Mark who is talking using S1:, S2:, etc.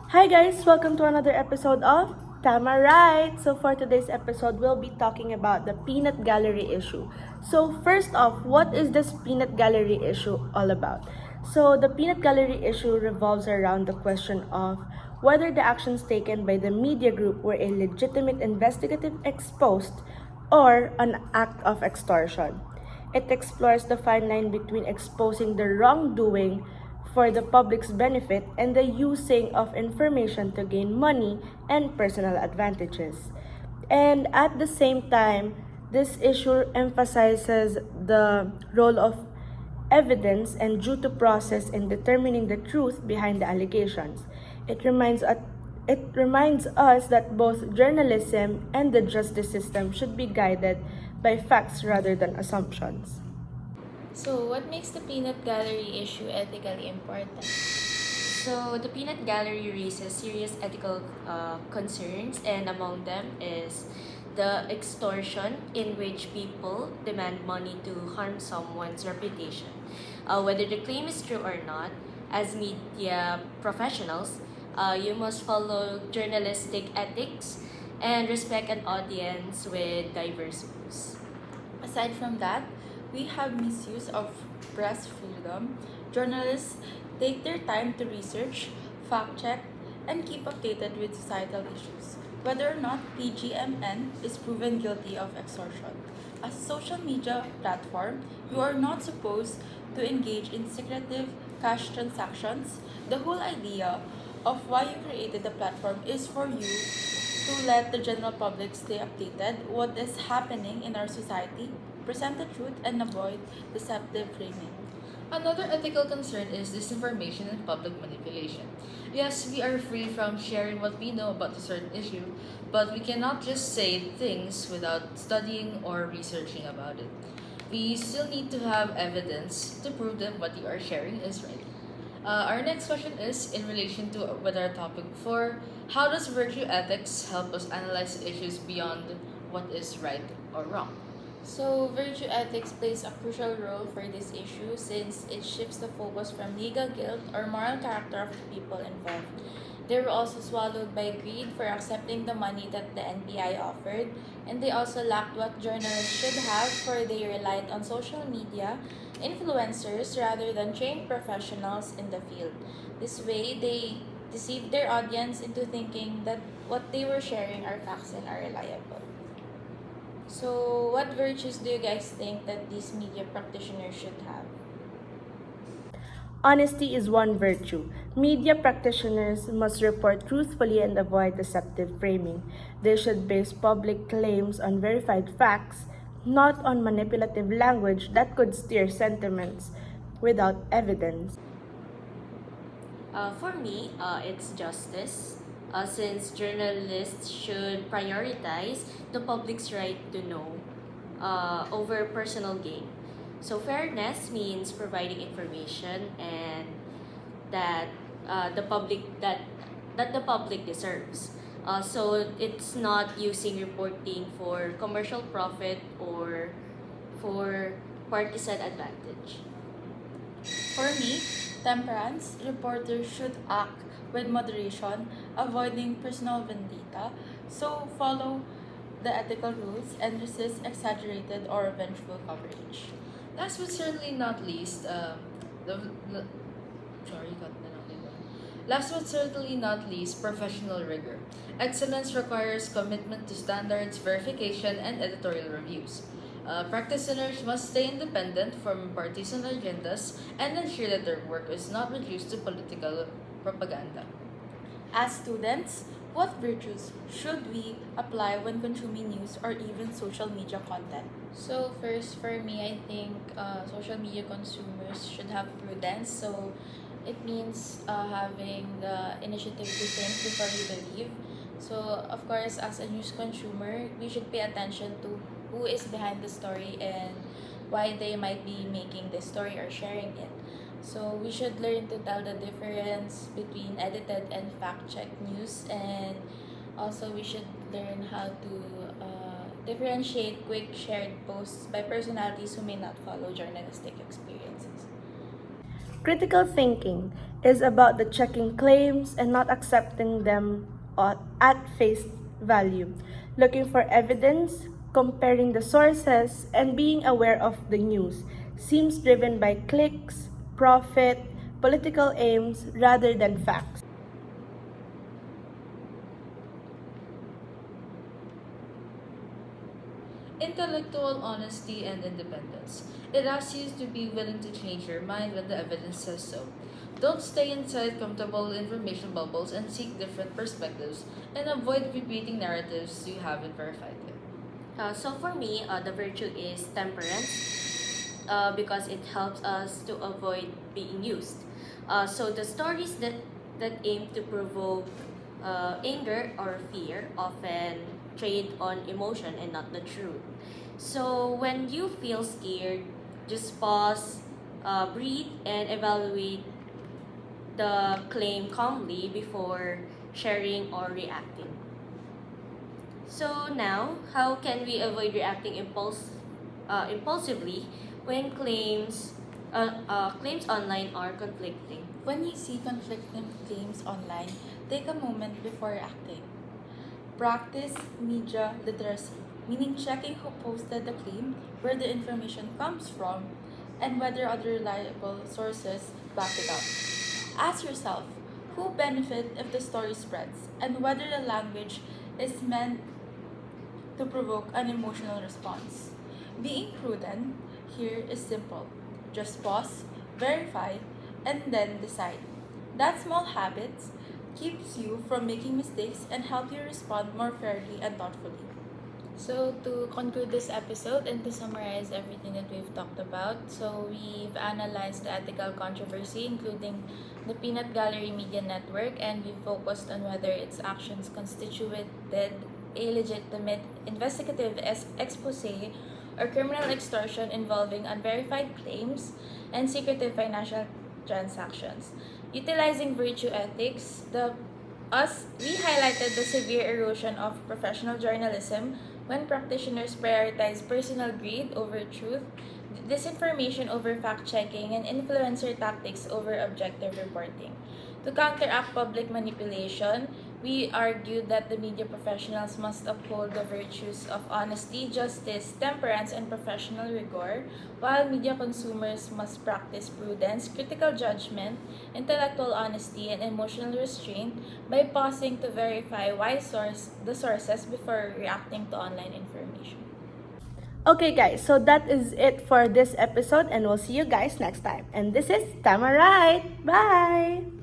S1: Hi guys, welcome to another episode of Tama Right. So for today's episode, we'll be talking about the peanut gallery issue. So first off, what is this peanut gallery issue all about? So the peanut gallery issue revolves around the question of whether the actions taken by the media group were a legitimate investigative exposed or an act of extortion. It explores the fine line between exposing the wrongdoing for the public's benefit and the using of information to gain money and personal advantages. And at the same time, this issue emphasizes the role of evidence and due to process in determining the truth behind the allegations. It reminds us it reminds us that both journalism and the justice system should be guided by facts rather than assumptions.
S2: So, what makes the peanut gallery issue ethically important? So, the peanut gallery raises serious ethical concerns, and among them is the extortion, in which people demand money to harm someone's reputation. Whether the claim is true or not, as media professionals, you must follow journalistic ethics and respect an audience with diverse views.
S3: Aside from that, we have misuse of press freedom. Journalists take their time to research, fact check, and keep updated with societal issues, whether or not PGMN is proven guilty of extortion. As a social media platform, you are not supposed to engage in secretive cash transactions. The whole idea of why you created the platform is for you to let the general public stay updated what is happening in our society, present the truth, and avoid deceptive framing.
S4: Another ethical concern is disinformation and public manipulation. Yes, we are free from sharing what we know about a certain issue, but we cannot just say things without studying or researching about it. We still need to have evidence to prove that what you are sharing is right. Our next question is in relation to with our topic before. How does virtue ethics help us analyze issues beyond what is right or wrong?
S3: So, virtue ethics plays a crucial role for this issue since it shifts the focus from legal guilt or moral character of the people involved. They were also swallowed by greed for accepting the money that the NBI offered, and they also lacked what journalists should have, for they relied on social media influencers rather than trained professionals in the field. This way, they deceived their audience into thinking that what they were sharing are facts and are reliable. So, what virtues do you guys think that these media practitioners should have?
S1: Honesty is one virtue. Media practitioners must report truthfully and avoid deceptive framing. They should base public claims on verified facts, not on manipulative language that could steer sentiments without evidence.
S2: For me, it's justice, since journalists should prioritize the public's right to know over personal gain. So fairness means providing information and that the public that the public deserves. So it's not using reporting for commercial profit or for partisan advantage.
S3: For me, temperance, reporters should act with moderation, avoiding personal vendetta, so follow the ethical rules and resist exaggerated or vengeful coverage.
S4: Last but certainly not least, the, the sorry, cut na lang dito. Last but certainly not least, professional rigor. Excellence requires commitment to standards, verification, and editorial reviews. Practitioners must stay independent from partisan agendas and ensure that their work is not reduced to political propaganda.
S3: As students, what virtues should we apply when consuming news or even social media content? So first, for me, I think social media consumers should have prudence. So it means having the initiative to think before you believe. So of course, as a news consumer, we should pay attention to who is behind the story and why they might be making the story or sharing it. So we should learn to tell the difference between edited and fact-checked news, and also we should learn how to differentiate quick shared posts by personalities who may not follow journalistic experiences.
S1: Critical thinking is about the checking claims and not accepting them at face value, looking for evidence, comparing the sources, and being aware of the news seems driven by clicks, profit, political aims rather than facts.
S4: Intellectual honesty and independence. It asks you to be willing to change your mind when the evidence says so. Don't stay inside comfortable information bubbles and seek different perspectives, and avoid repeating narratives you haven't verified yet.
S2: So for me, the virtue is temperance because it helps us to avoid being used. So the stories that aim to provoke anger or fear often trade on emotion and not the truth. So when you feel scared, just pause, breathe, and evaluate the claim calmly before sharing or reacting. So now, how can we avoid reacting impulsively when claims online are conflicting?
S3: When you see conflicting claims online, take a moment before acting. Practice media literacy, meaning checking who posted the claim, where the information comes from, and whether other reliable sources back it up. Ask yourself, who benefit if the story spreads, and whether the language is meant to provoke an emotional response. Being prudent here is simple. Just pause, verify, and then decide. That small habits keeps you from making mistakes and help you respond more fairly and thoughtfully.
S5: So, to conclude this episode and to summarize everything that we've talked about, so we've analyzed the ethical controversy, including the Peanut Gallery Media Network, and we focused on whether its actions constituted a legitimate investigative expose or criminal extortion involving unverified claims and secretive financial transactions. Utilizing virtue ethics, we highlighted the severe erosion of professional journalism when practitioners prioritize personal greed over truth, disinformation over fact checking, and influencer tactics over objective reporting. To counteract public manipulation, we argued that the media professionals must uphold the virtues of honesty, justice, temperance, and professional rigor, while media consumers must practice prudence, critical judgment, intellectual honesty, and emotional restraint by pausing to verify the sources before reacting to online information.
S1: Okay, guys, so that is it for this episode, and we'll see you guys next time. And this is Tama Right. Bye!